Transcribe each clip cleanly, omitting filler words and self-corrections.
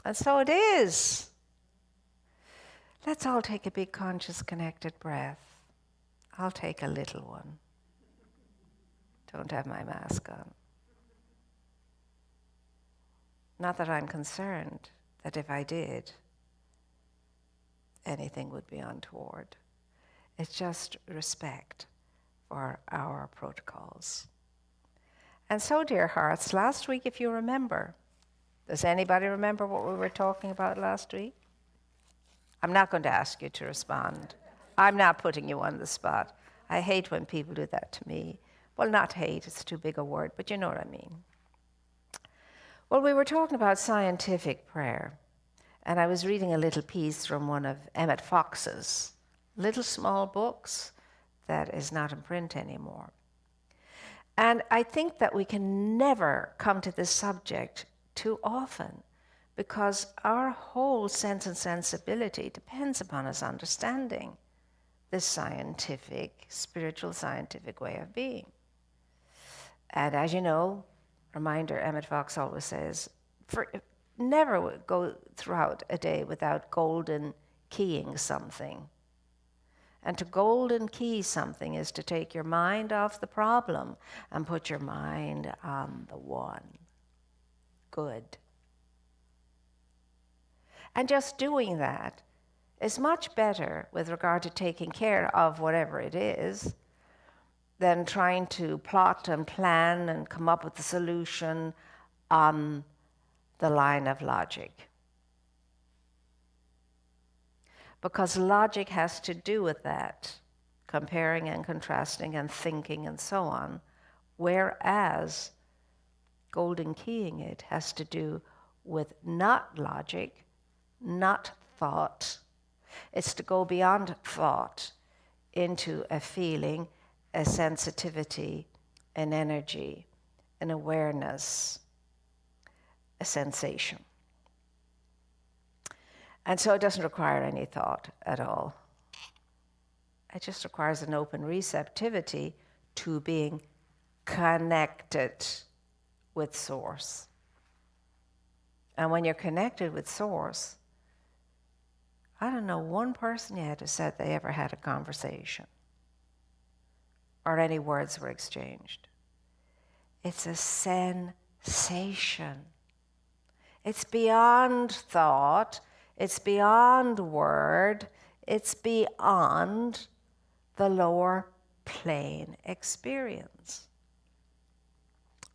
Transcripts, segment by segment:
And so it is. Let's all take a big, conscious, connected breath. I'll take a little one. Don't have my mask on. Not that I'm concerned that if I did, anything would be untoward. It's just respect for our protocols. And so, dear hearts, last week, if you remember, does anybody remember what we were talking about last week? I'm not going to ask you to respond. I'm not putting you on the spot. I hate when people do that to me. Well, not hate, it's too big a word, but you know what I mean. Well, we were talking about scientific prayer, and I was reading a little piece from one of Emmett Fox's little small books that is not in print anymore. And I think that we can never come to this subject too often, because our whole sense and sensibility depends upon us understanding this scientific, spiritual scientific way of being. And as you know, reminder, Emmett Fox always says, never go throughout a day without golden keying something. And to golden key something is to take your mind off the problem and put your mind on the one. Good. And just doing that is much better with regard to taking care of whatever it is than trying to plot and plan and come up with a solution on the line of logic. Because logic has to do with that, comparing and contrasting and thinking and so on, whereas golden keying it has to do with not logic, not thought. It's to go beyond thought into a feeling, a sensitivity, an energy, an awareness, a sensation. And so it doesn't require any thought at all. It just requires an open receptivity to being connected with Source. And when you're connected with Source, I don't know one person yet who said they ever had a conversation or any words were exchanged. It's a sensation. It's beyond thought. It's beyond word. It's beyond the lower plane experience,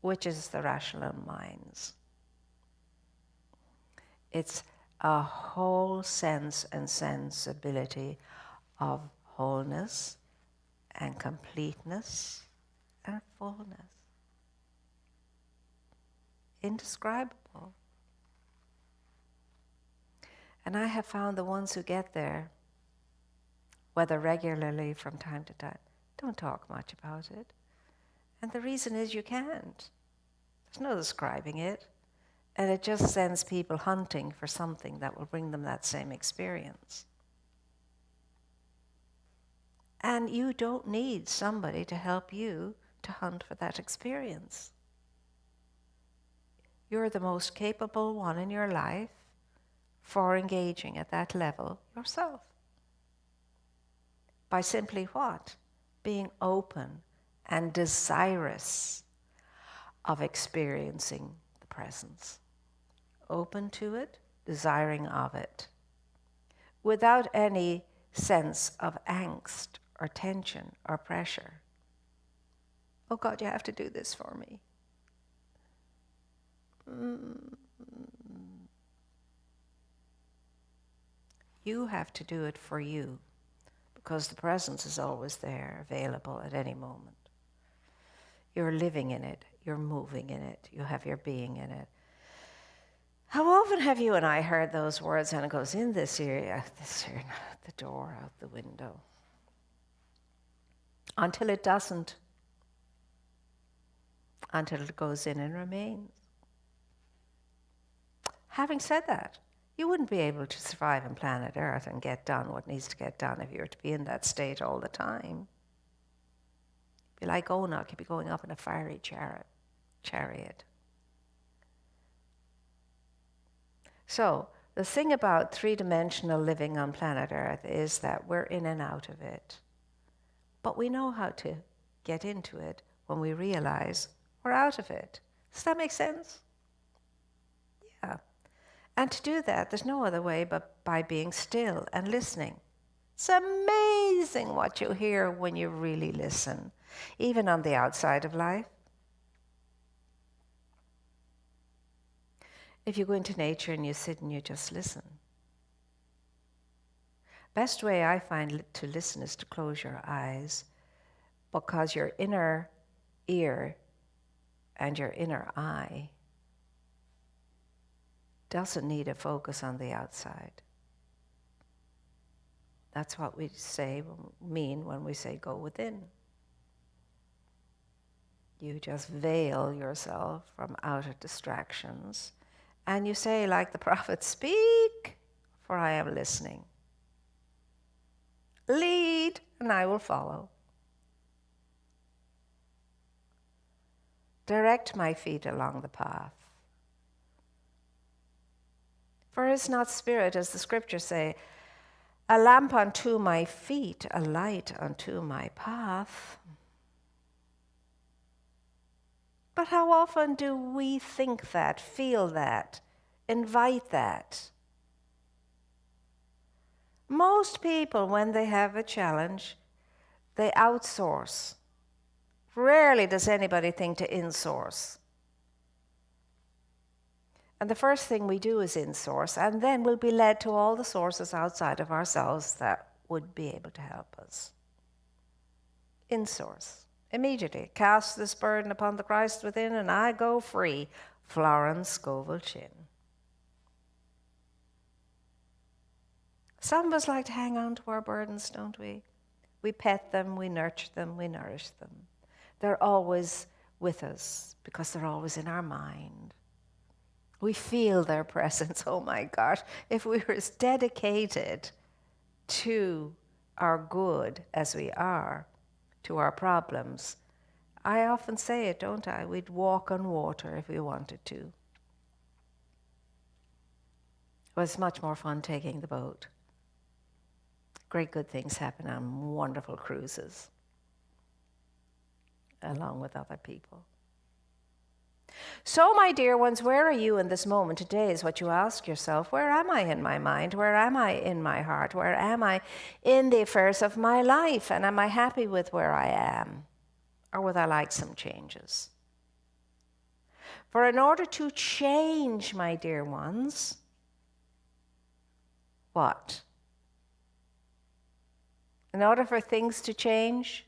which is the rational minds. It's a whole sense and sensibility of wholeness and completeness and fullness. Indescribable. And I have found the ones who get there, whether regularly from time to time, don't talk much about it. And the reason is you can't. There's no describing it. And it just sends people hunting for something that will bring them that same experience. And you don't need somebody to help you to hunt for that experience. You're the most capable one in your life for engaging at that level yourself. By simply what? Being open and desirous of experiencing the presence. Open to it, desiring of it, without any sense of angst or tension or pressure. Oh God, you have to do this for me. You have to do it for you, because the presence is always there, available at any moment. You're living in it, you're moving in it, you have your being in it. How often have you and I heard those words, and it goes in this ear, out the door, out the window, until it doesn't, until it goes in and remains. Having said that, you wouldn't be able to survive on planet Earth and get done what needs to get done if you were to be in that state all the time. Be like Enoch, you'd be going up in a fiery chariot. So the thing about three-dimensional living on planet Earth is that we're in and out of it. But we know how to get into it when we realize we're out of it. Does that make sense? Yeah. And to do that, there's no other way but by being still and listening. It's amazing what you hear when you really listen, even on the outside of life. If you go into nature and you sit and you just listen. Best way I find to listen is to close your eyes, because your inner ear and your inner eye doesn't need a focus on the outside. That's what we mean when we say go within. You just veil yourself from outer distractions, and you say, like the prophet, speak, for I am listening. Lead, and I will follow. Direct my feet along the path. For is not spirit, as the scriptures say, a lamp unto my feet, a light unto my path? But how often do we think that, feel that, invite that? Most people, when they have a challenge, they outsource. Rarely does anybody think to insource. And the first thing we do is insource, and then we'll be led to all the sources outside of ourselves that would be able to help us. Insource. Immediately. Cast this burden upon the Christ within, and I go free. Florence Scovel Chin. Some of us like to hang on to our burdens, don't we? We pet them, we nurture them, we nourish them. They're always with us because they're always in our mind. We feel their presence. Oh my gosh, if we were as dedicated to our good as we are to our problems, I often say it, don't I? We'd walk on water if we wanted to. It was much more fun taking the boat. Great good things happen on wonderful cruises, along with other people. So, my dear ones, where are you in this moment? Today is what you ask yourself. Where am I in my mind? Where am I in my heart? Where am I in the affairs of my life? And am I happy with where I am? Or would I like some changes? For in order to change, my dear ones, what? In order for things to change?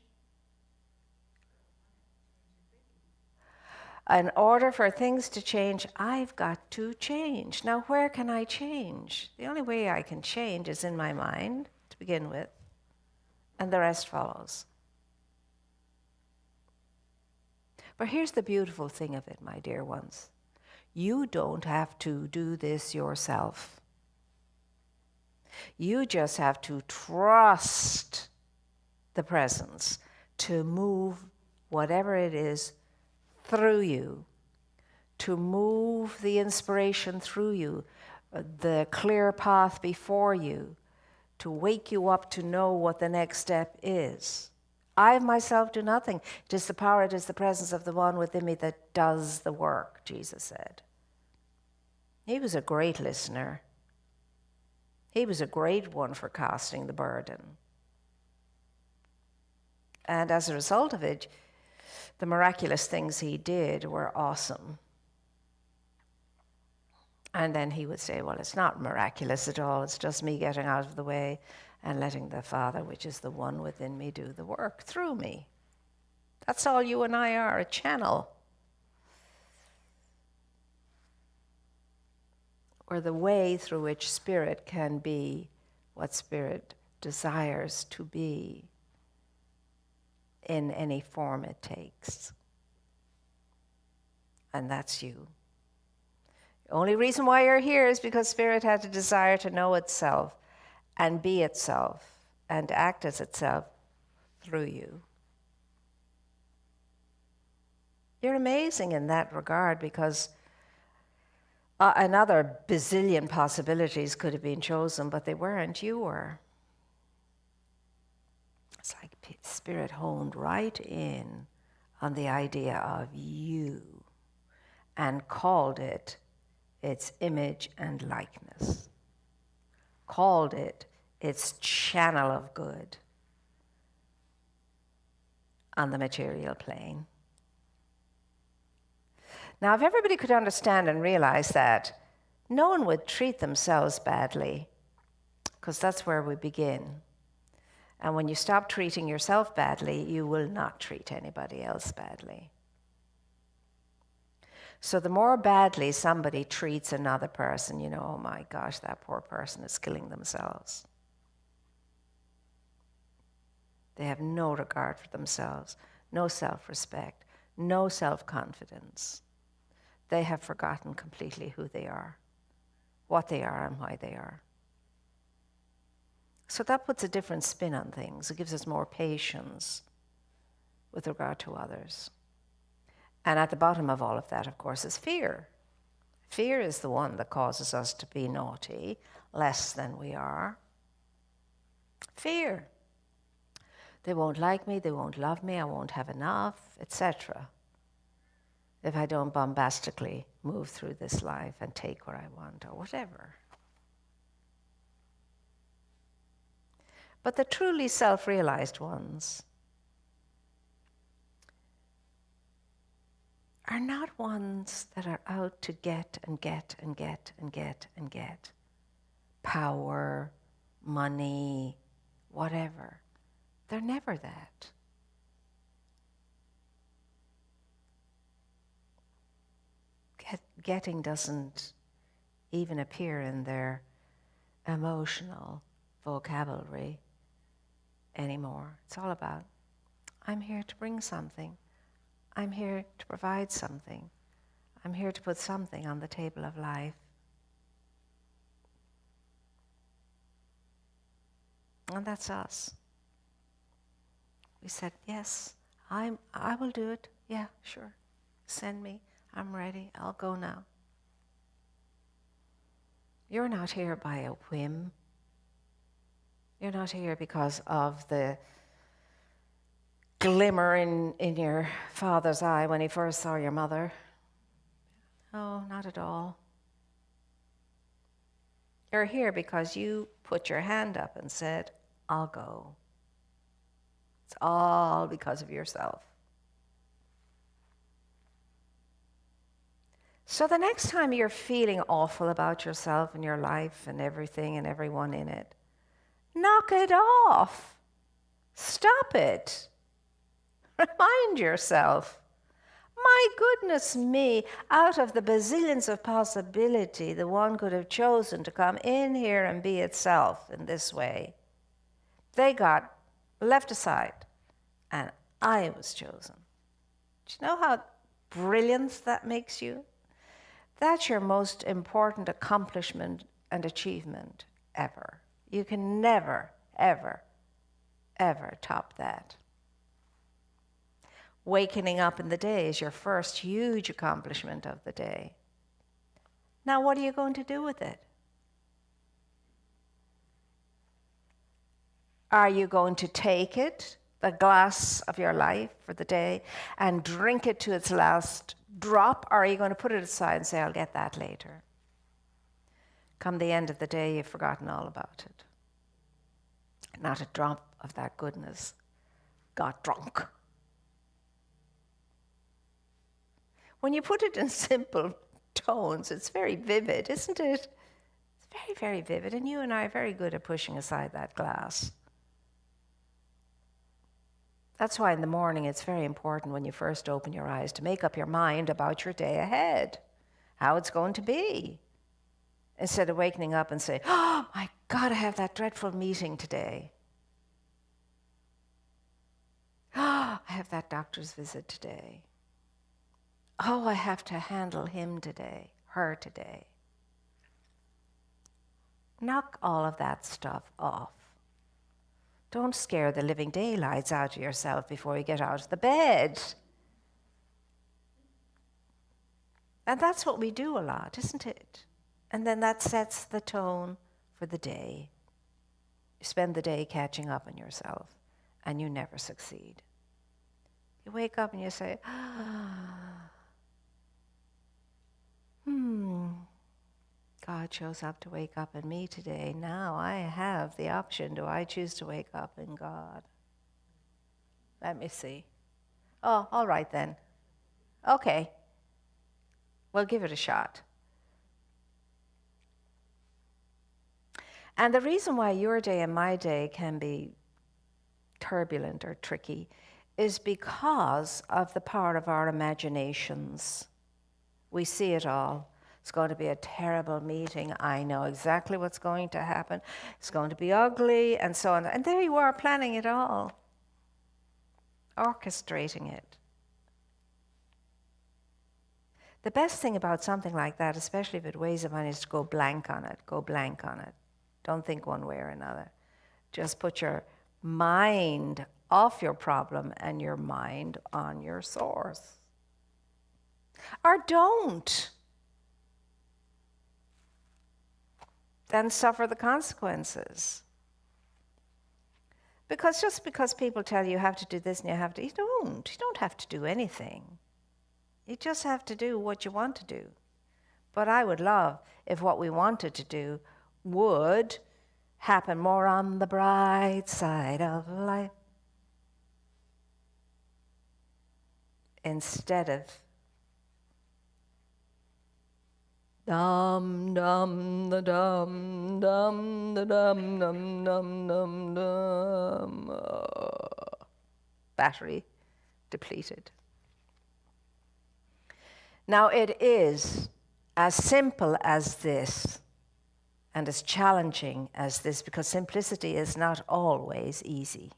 In order for things to change, I've got to change. Now, where can I change? The only way I can change is in my mind, to begin with, and the rest follows. But here's the beautiful thing of it, my dear ones. You don't have to do this yourself. You just have to trust the presence to move whatever it is through you, to move the inspiration through you, the clear path before you, to wake you up to know what the next step is. I myself do nothing. It is the power, it is the presence of the one within me that does the work, Jesus said. He was a great listener. He was a great one for casting the burden. And as a result of it, the miraculous things he did were awesome. And then he would say, well, it's not miraculous at all. It's just me getting out of the way and letting the Father, which is the one within me, do the work through me. That's all you and I are, a channel. Or the way through which spirit can be what spirit desires to be in any form it takes. And that's you. The only reason why you're here is because spirit had a desire to know itself and be itself and act as itself through you. You're amazing in that regard because Another bazillion possibilities could have been chosen, but they weren't. You were. It's like Spirit honed right in on the idea of you and called it its image and likeness, called it its channel of good on the material plane. Now, if everybody could understand and realize that, no one would treat themselves badly, because that's where we begin. And when you stop treating yourself badly, you will not treat anybody else badly. So the more badly somebody treats another person, you know, oh my gosh, that poor person is killing themselves. They have no regard for themselves, no self-respect, no self-confidence. They have forgotten completely who they are, what they are, and why they are. So that puts a different spin on things. It gives us more patience with regard to others. And at the bottom of all of that, of course, is fear. Fear is the one that causes us to be naughty, less than we are. Fear. They won't like me, they won't love me, I won't have enough, etc. if I don't bombastically move through this life and take what I want or whatever. But the truly self-realized ones are not ones that are out to get and get and get and get and get power, money, whatever. They're never that. Getting doesn't even appear in their emotional vocabulary anymore. It's all about, I'm here to bring something. I'm here to provide something. I'm here to put something on the table of life. And that's us. We said, yes, I will do it. Yeah, sure. Send me. I'm ready. I'll go now. You're not here by a whim. You're not here because of the glimmer in your father's eye when he first saw your mother. No, not at all. You're here because you put your hand up and said, I'll go. It's all because of yourself. So the next time you're feeling awful about yourself and your life and everything and everyone in it, knock it off. Stop it. Remind yourself, my goodness me, out of the bazillions of possibility the one could have chosen to come in here and be itself in this way, they got left aside and I was chosen. Do you know how brilliant that makes you? That's your most important accomplishment and achievement ever. You can never, ever, ever top that. Waking up in the day is your first huge accomplishment of the day. Now, what are you going to do with it? Are you going to take it, the glass of your life for the day, and drink it to its last drop, or are you going to put it aside and say, I'll get that later? Come the end of the day, you've forgotten all about it. Not a drop of that goodness got drunk. When you put it in simple tones, it's very vivid, isn't it? It's very, very vivid, and you and I are very good at pushing aside that glass. That's why in the morning it's very important when you first open your eyes to make up your mind about your day ahead, how it's going to be. Instead of waking up and say, oh my God, I have that dreadful meeting today. Oh, I have that doctor's visit today. Oh, I have to handle him today, her today. Knock all of that stuff off. Don't scare the living daylights out of yourself before you get out of the bed. And that's what we do a lot, isn't it? And then that sets the tone for the day. You spend the day catching up on yourself, and you never succeed. You wake up and you say, God shows up to wake up in me today. Now I have the option. Do I choose to wake up in God? Let me see. Oh, all right then. Okay. We'll give it a shot. And the reason why your day and my day can be turbulent or tricky is because of the power of our imaginations. We see it all. It's going to be a terrible meeting. I know exactly what's going to happen. It's going to be ugly, and so on. And there you are, planning it all, orchestrating it. The best thing about something like that, especially if it weighs upon you, is to go blank on it. Go blank on it. Don't think one way or another. Just put your mind off your problem and your mind on your source. Or don't. Then suffer the consequences. Because just because people tell you have to do this and you have to, you don't have to do anything. You just have to do what you want to do. But I would love if what we wanted to do would happen more on the bright side of life instead of dum dum the dum dum the dum dum dum dum dum. Battery depleted. Now it is as simple as this and as challenging as this, because simplicity is not always easy.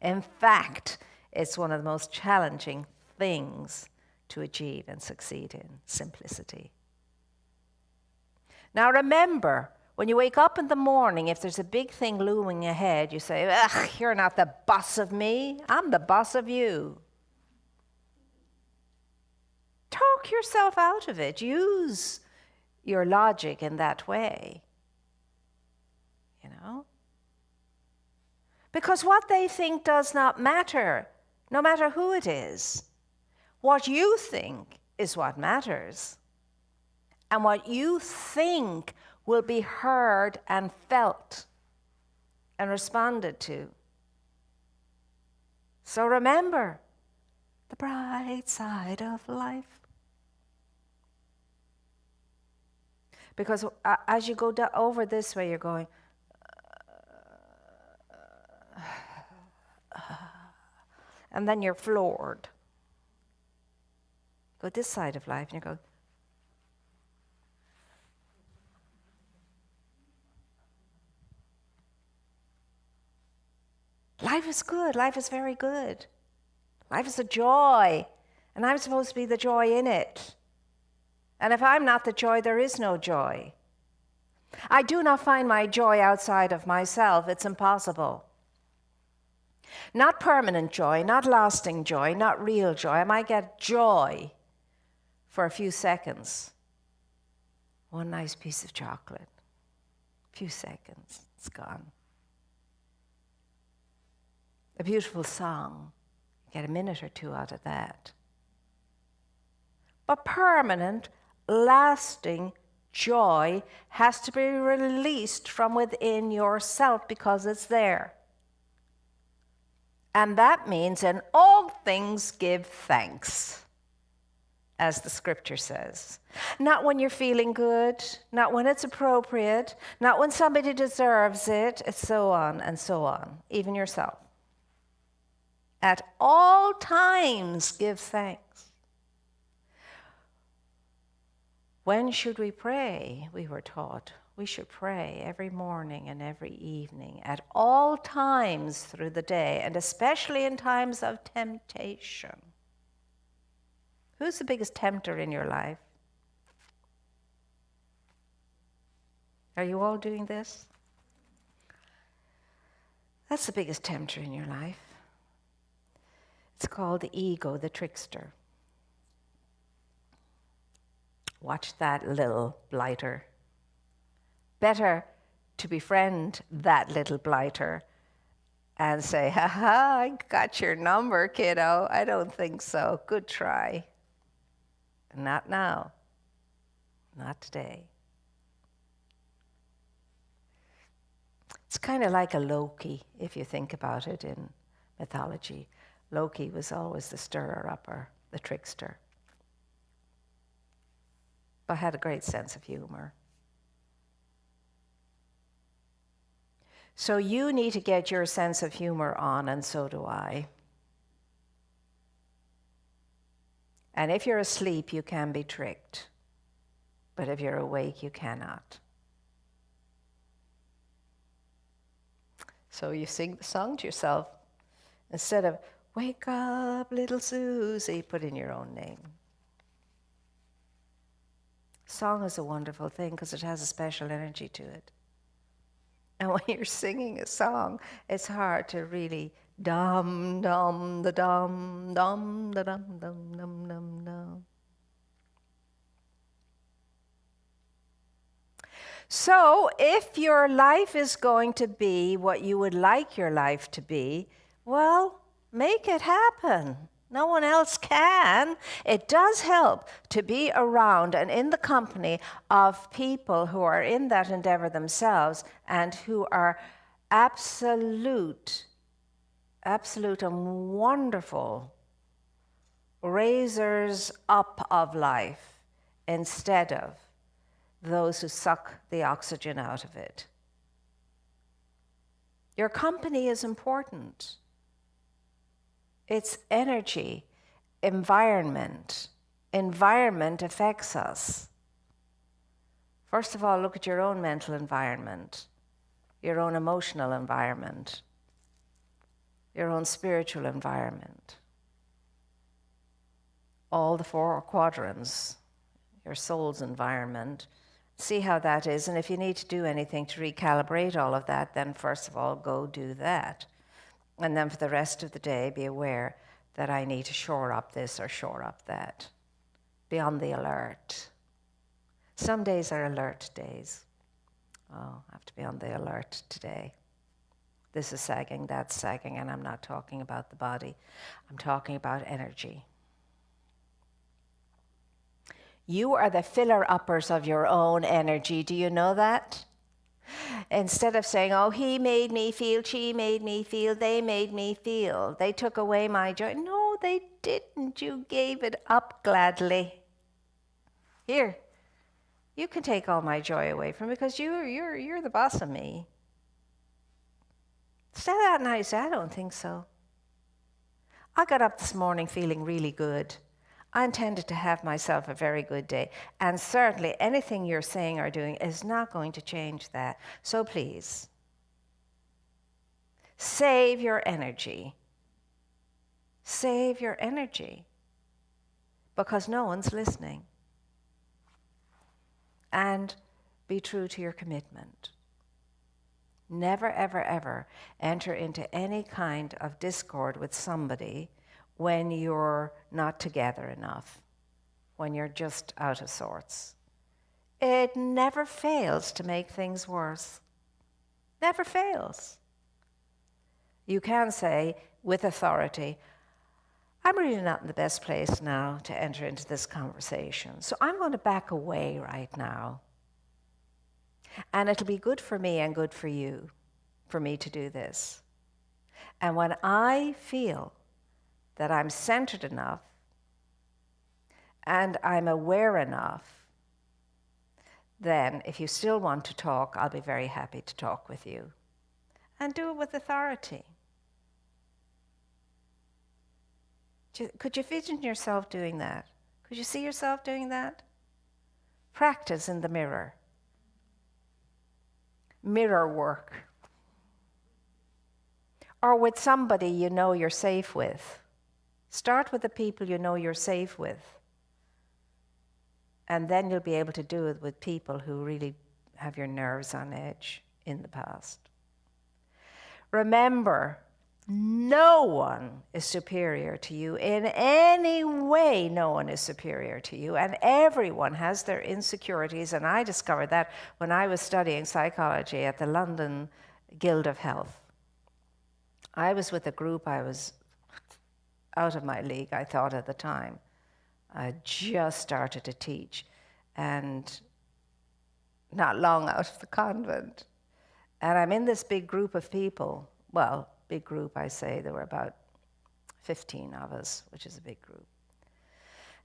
In fact, it's one of the most challenging things to achieve and succeed in, simplicity. Now remember, when you wake up in the morning, if there's a big thing looming ahead, you say, ugh, you're not the boss of me, I'm the boss of you. Talk yourself out of it. Use your logic in that way. You know? Because what they think does not matter, no matter who it is. What you think is what matters. And what you think will be heard and felt and responded to. So remember, the bright side of life. Because as you go over this way, you're going, and then you're floored. Go this side of life, and you go, life is good. Life is very good. Life is a joy, and I'm supposed to be the joy in it. And if I'm not the joy, there is no joy. I do not find my joy outside of myself. It's impossible. Not permanent joy, not lasting joy, not real joy. I might get joy for a few seconds. One nice piece of chocolate. A few seconds, it's gone. A beautiful song, get a minute or two out of that. But permanent, lasting joy has to be released from within yourself because it's there. And that means in all things give thanks, as the scripture says. Not when you're feeling good, not when it's appropriate, not when somebody deserves it, and so on, even yourself. At all times give thanks. When should we pray? We were taught we should pray every morning and every evening, at all times through the day, and especially in times of temptation. Who's the biggest tempter in your life? Are you all doing this? That's the biggest tempter in your life. It's called the ego, the trickster. Watch that little blighter. Better to befriend that little blighter and say, ha ha, I got your number, kiddo. I don't think so. Good try. Not now. Not today. It's kind of like a Loki, if you think about it in mythology. Loki was always the stirrer-upper, the trickster, but had a great sense of humor. So you need to get your sense of humor on, and so do I. And if you're asleep, you can be tricked. But if you're awake, you cannot. So you sing the song to yourself. Instead of, wake up, little Susie, put in your own name. Song is a wonderful thing because it has a special energy to it. And when you're singing a song, it's hard to really dum dum da dum dum da dum dum dum dum dum. So if your life is going to be what you would like your life to be, well, make it happen. No one else can. It does help to be around and in the company of people who are in that endeavor themselves and who are absolute and wonderful raisers up of life instead of those who suck the oxygen out of it. Your company is important. It's energy, environment. Environment affects us. First of all, look at your own mental environment, your own emotional environment, your own spiritual environment. All the four quadrants, your soul's environment. See how that is, and if you need to do anything to recalibrate all of that, then first of all, go do that. And then for the rest of the day, be aware that I need to shore up this or shore up that. Be on the alert. Some days are alert days. Oh, I have to be on the alert today. This is sagging, that's sagging, and I'm not talking about the body. I'm talking about energy. You are the filler-uppers of your own energy. Do you know that? Instead of saying, oh, he made me feel, she made me feel, they made me feel, they took away my joy. No, they didn't. You gave it up gladly. Here, you can take all my joy away from me because you're the boss of me. Say that nice. I don't think so. I got up this morning feeling really good. I intended to have myself a very good day. And certainly anything you're saying or doing is not going to change that. So please, save your energy. Save your energy. Because no one's listening. And be true to your commitment. Never, ever, ever enter into any kind of discord with somebody when you're not together enough, when you're just out of sorts. It never fails to make things worse. Never fails. You can say with authority, I'm really not in the best place now to enter into this conversation, so I'm going to back away right now. And it'll be good for me and good for you, for me to do this. And when I feel that I'm centered enough and I'm aware enough, then if you still want to talk, I'll be very happy to talk with you. And do it with authority. Could you envision yourself doing that? Could you see yourself doing that? Practice in the mirror. Mirror work. Or with somebody you know you're safe with. Start with the people you know you're safe with. And then you'll be able to do it with people who really have your nerves on edge in the past. Remember, No one is superior to you. In any way, no one is superior to you. And everyone has their insecurities. And I discovered that when I was studying psychology at the London Guild of Health. I was with a group, I was out of my league, I thought at the time. I just started to teach, and not long out of the convent. And I'm in this big group of people. Well, big group, I say. There were about 15 of us, which is a big group.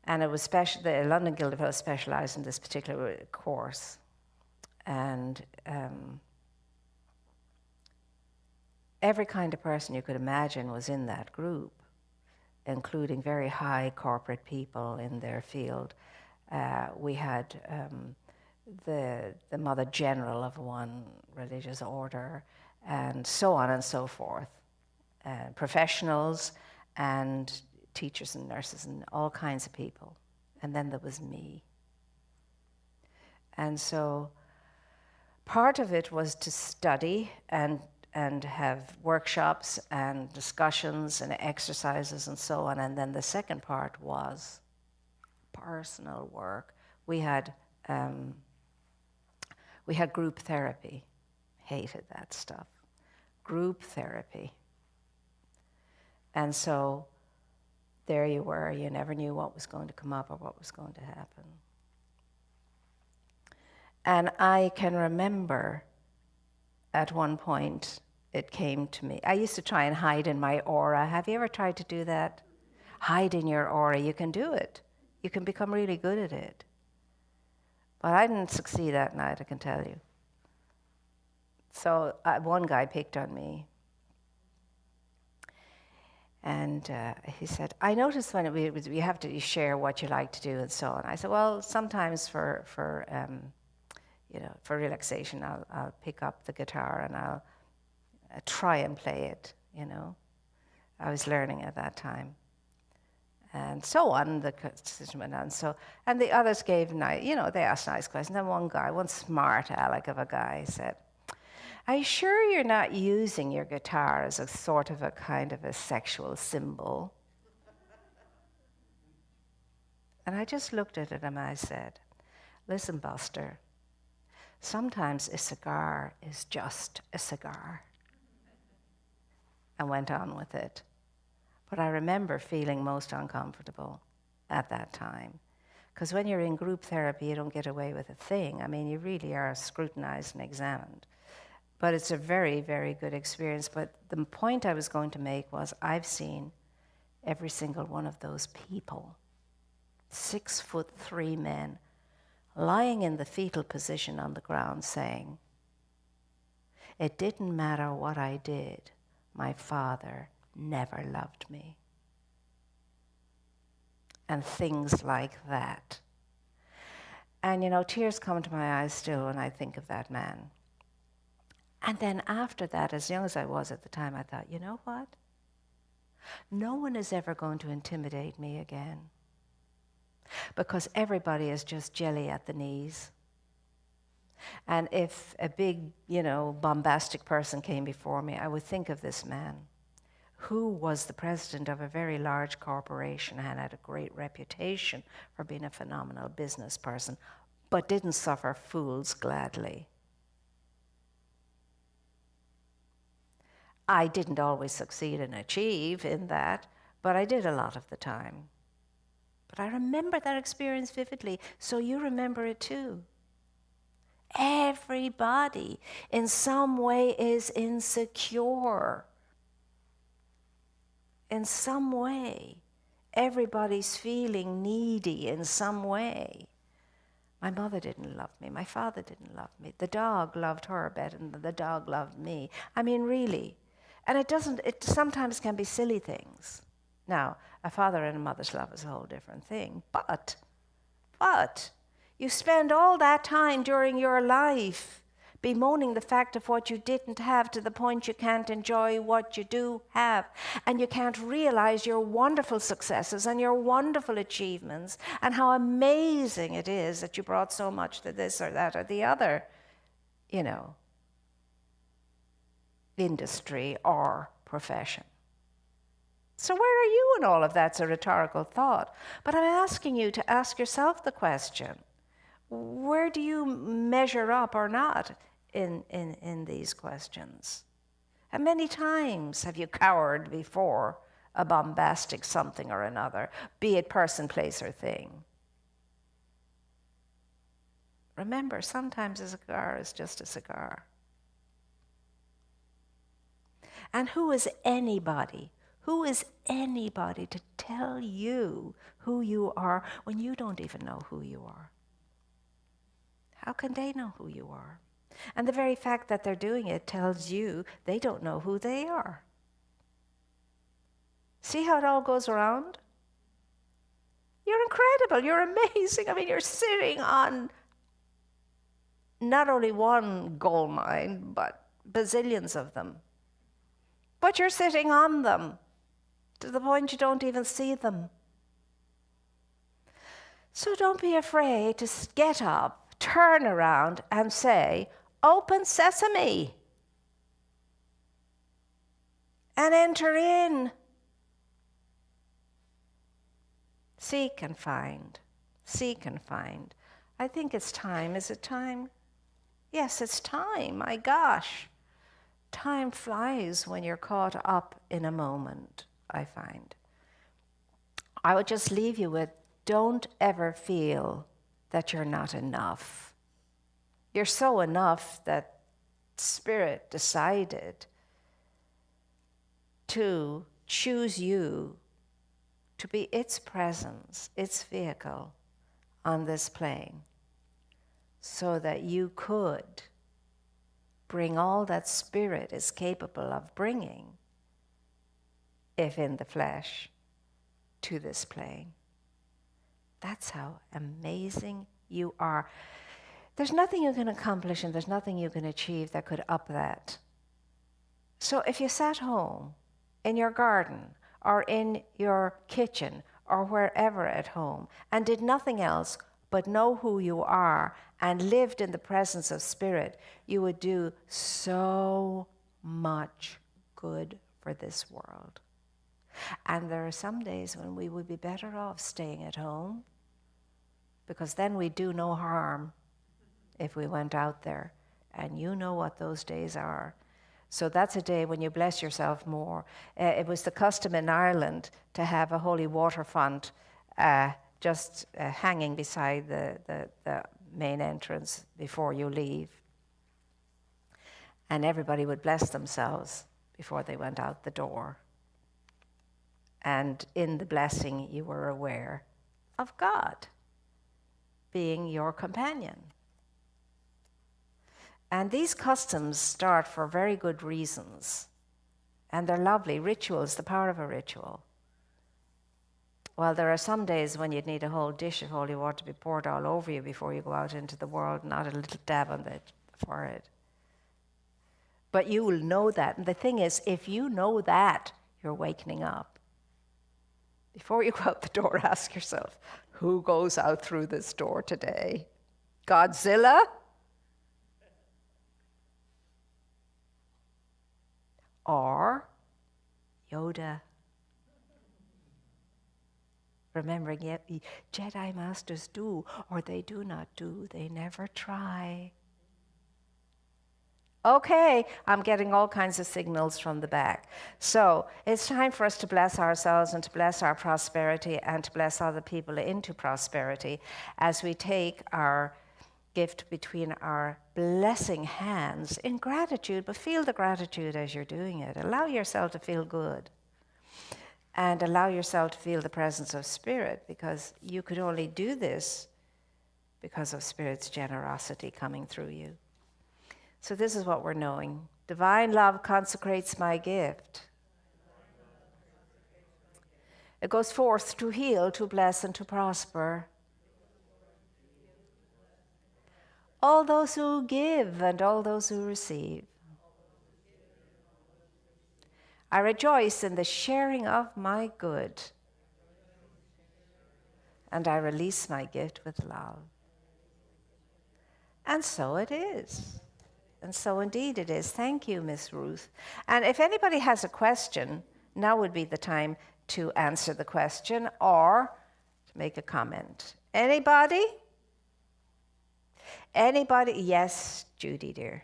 And it was special. The London Guild of Health specialised in this particular course. And every kind of person you could imagine was in that group, including very high corporate people in their field. We had the Mother General of one religious order, and so on and so forth. Professionals and teachers and nurses and all kinds of people. And then there was me. And so part of it was to study and have workshops and discussions and exercises and so on. And then the second part was personal work. We had group therapy. Hated that stuff. Group therapy. And so there you were. You never knew what was going to come up or what was going to happen. And I can remember at one point it came to me. I used to try and hide in my aura. Have you ever tried to do that? Hide in your aura. You can do it. You can become really good at it. But I didn't succeed that night, I can tell you. So one guy picked on me. And he said, I noticed when we have to share what you like to do and so on. I said, well, sometimes for relaxation, I'll pick up the guitar and I'll try and play it, you know. I was learning at that time. And so on, the conversation went on. And the others gave they asked nice questions. And then one smart aleck of a guy said, are you sure you're not using your guitar as a sort of a kind of a sexual symbol? And I just looked at it and I said, listen, Buster, sometimes a cigar is just a cigar. And went on with it. But I remember feeling most uncomfortable at that time. Because when you're in group therapy, you don't get away with a thing. I mean, you really are scrutinized and examined. But it's a very, very good experience. But the point I was going to make was I've seen every single one of those people, 6'3" men, lying in the fetal position on the ground saying, it didn't matter what I did, my father never loved me. And things like that. And tears come to my eyes still when I think of that man. And then after that, as young as I was at the time, I thought, you know what? No one is ever going to intimidate me again. Because everybody is just jelly at the knees. And if a big, bombastic person came before me, I would think of this man who was the president of a very large corporation and had a great reputation for being a phenomenal business person, but didn't suffer fools gladly. I didn't always succeed and achieve in that, but I did a lot of the time. But I remember that experience vividly, so you remember it too. Everybody in some way is insecure. In some way. Everybody's feeling needy in some way. My mother didn't love me. My father didn't love me. The dog loved her better than the dog loved me. I mean, really. And it sometimes can be silly things. Now, a father and a mother's love is a whole different thing. But, you spend all that time during your life bemoaning the fact of what you didn't have to the point you can't enjoy what you do have. And you can't realize your wonderful successes and your wonderful achievements and how amazing it is that you brought so much to this or that or the other, industry or profession. So where are you in all of that? It's a rhetorical thought. But I'm asking you to ask yourself the question, where do you measure up or not in these questions? How many times have you cowered before a bombastic something or another, be it person, place, or thing? Remember, sometimes a cigar is just a cigar. And who is anybody? Who is anybody to tell you who you are when you don't even know who you are? How can they know who you are? And the very fact that they're doing it tells you they don't know who they are. See how it all goes around? You're incredible. You're amazing. I mean, you're sitting on not only one gold mine, but bazillions of them. But you're sitting on them to the point you don't even see them. So don't be afraid to get up, turn around, and say, "Open sesame," and enter in. Seek and find. Seek and find. I think it's time. Is it time? Yes, it's time. My gosh. Time flies when you're caught up in a moment, I find. I would just leave you with, don't ever feel that you're not enough. You're so enough that Spirit decided to choose you to be its presence, its vehicle on this plane, so that you could bring all that Spirit is capable of bringing, if in the flesh, to this plane. That's how amazing you are. There's nothing you can accomplish and there's nothing you can achieve that could up that. So if you sat home, in your garden, or in your kitchen, or wherever at home, and did nothing else but know who you are and lived in the presence of Spirit, you would do so much good for this world. And there are some days when we would be better off staying at home, because then we do no harm if we went out there. And you know what those days are. So that's a day when you bless yourself more. It was the custom in Ireland to have a holy water font just hanging beside the main entrance before you leave. And everybody would bless themselves before they went out the door. And in the blessing, you were aware of God being your companion. And these customs start for very good reasons. And they're lovely. Rituals, the power of a ritual. Well, there are some days when you'd need a whole dish of holy water to be poured all over you before you go out into the world, not a little dab on the forehead. But you will know that. And the thing is, if you know that, you're wakening up. Before you go out the door, ask yourself, who goes out through this door today? Godzilla? Or Yoda? Remembering, Jedi Masters do, or they do not do, they never try. Okay, I'm getting all kinds of signals from the back. So it's time for us to bless ourselves and to bless our prosperity and to bless other people into prosperity as we take our gift between our blessing hands in gratitude, but feel the gratitude as you're doing it. Allow yourself to feel good. And allow yourself to feel the presence of Spirit, because you could only do this because of Spirit's generosity coming through you. So this is what we're knowing. Divine love consecrates my gift. It goes forth to heal, to bless, and to prosper. All those who give and all those who receive. I rejoice in the sharing of my good, and I release my gift with love. And so it is. And so indeed it is. Thank you, Miss Ruth. And if anybody has a question, now would be the time to answer the question or to make a comment. Anybody? Anybody? Yes, Judy, dear.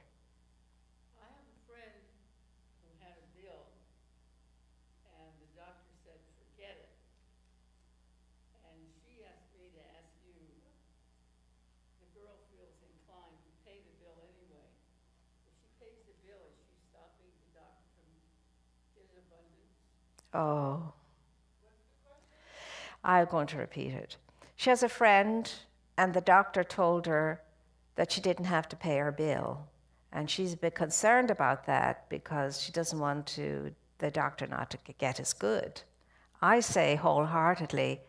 I have a friend who had a bill, and the doctor said, forget it. And she asked me to ask you, the girl feels inclined to pay the bill anyway. If she pays the bill, is she stopping the doctor from his abundance? Oh. I'm going to repeat it. She has a friend, and the doctor told her that she didn't have to pay her bill. And she's a bit concerned about that because she doesn't want the doctor not to get as good. I say wholeheartedly,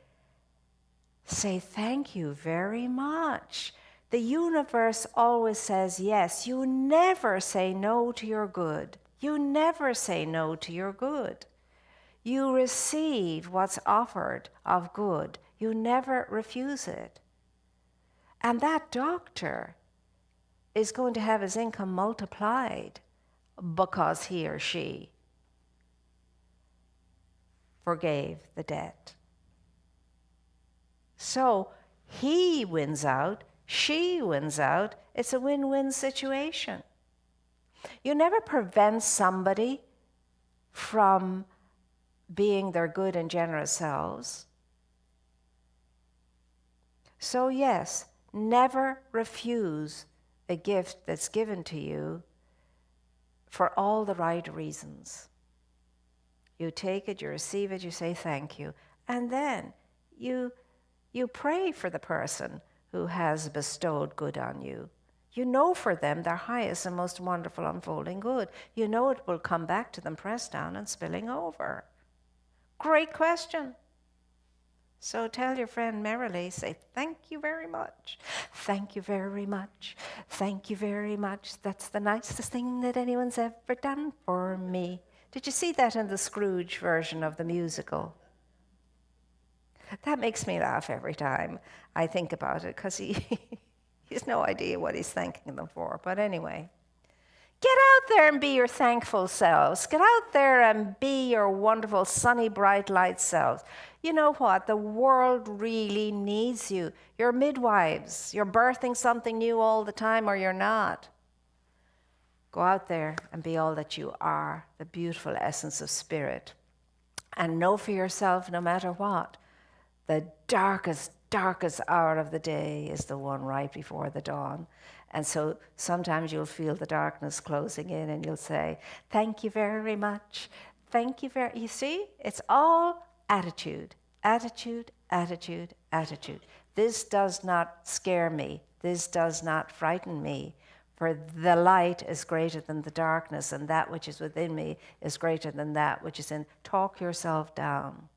say thank you very much. The universe always says yes. You never say no to your good. You never say no to your good. You receive what's offered of good. You never refuse it. And that doctor is going to have his income multiplied because he or she forgave the debt. So he wins out, she wins out. It's a win-win situation. You never prevent somebody from being their good and generous selves. So yes, never refuse a gift that's given to you for all the right reasons. You take it, you receive it, you say thank you, and then you pray for the person who has bestowed good on you. You know for them their highest and most wonderful unfolding good. You know it will come back to them pressed down and spilling over. Great question. So tell your friend merrily, say, thank you very much. Thank you very much. Thank you very much. That's the nicest thing that anyone's ever done for me. Did you see that in the Scrooge version of the musical? That makes me laugh every time I think about it, because he has no idea what he's thanking them for. But anyway. Get out there and be your thankful selves. Get out there and be your wonderful, sunny, bright light selves. You know what? The world really needs you. You're midwives. You're birthing something new all the time, or you're not. Go out there and be all that you are, the beautiful essence of spirit. And know for yourself, no matter what, the darkest hour of the day is the one right before the dawn. And so sometimes you'll feel the darkness closing in and you'll say, thank you very much. Thank you very, you see, it's all attitude, attitude, attitude, attitude. This does not scare me. This does not frighten me. For the light is greater than the darkness, and that which is within me is greater than that which is in. Talk yourself down.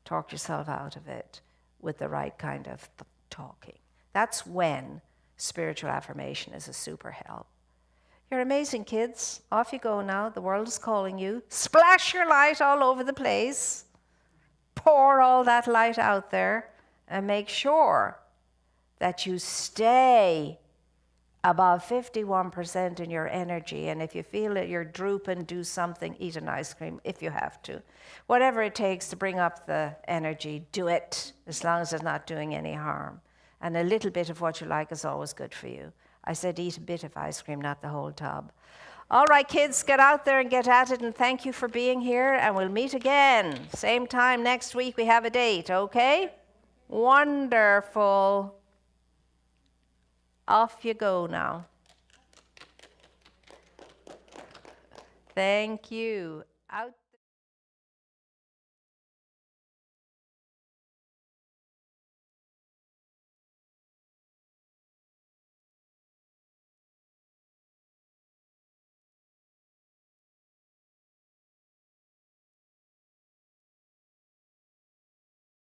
Talk yourself out of it with the right kind of talking. That's when spiritual affirmation is a super help. You're amazing, kids. Off you go now. The world is calling you. Splash your light all over the place. Pour all that light out there and make sure that you stay above 51% in your energy. And if you feel that you're drooping, do something. Eat an ice cream if you have to. Whatever it takes to bring up the energy, do it, as long as it's not doing any harm. And a little bit of what you like is always good for you. I said eat a bit of ice cream, not the whole tub. All right, kids, get out there and get at it, and thank you for being here, and we'll meet again. Same time next week, we have a date, okay? Wonderful. Off you go now. Thank you. Out.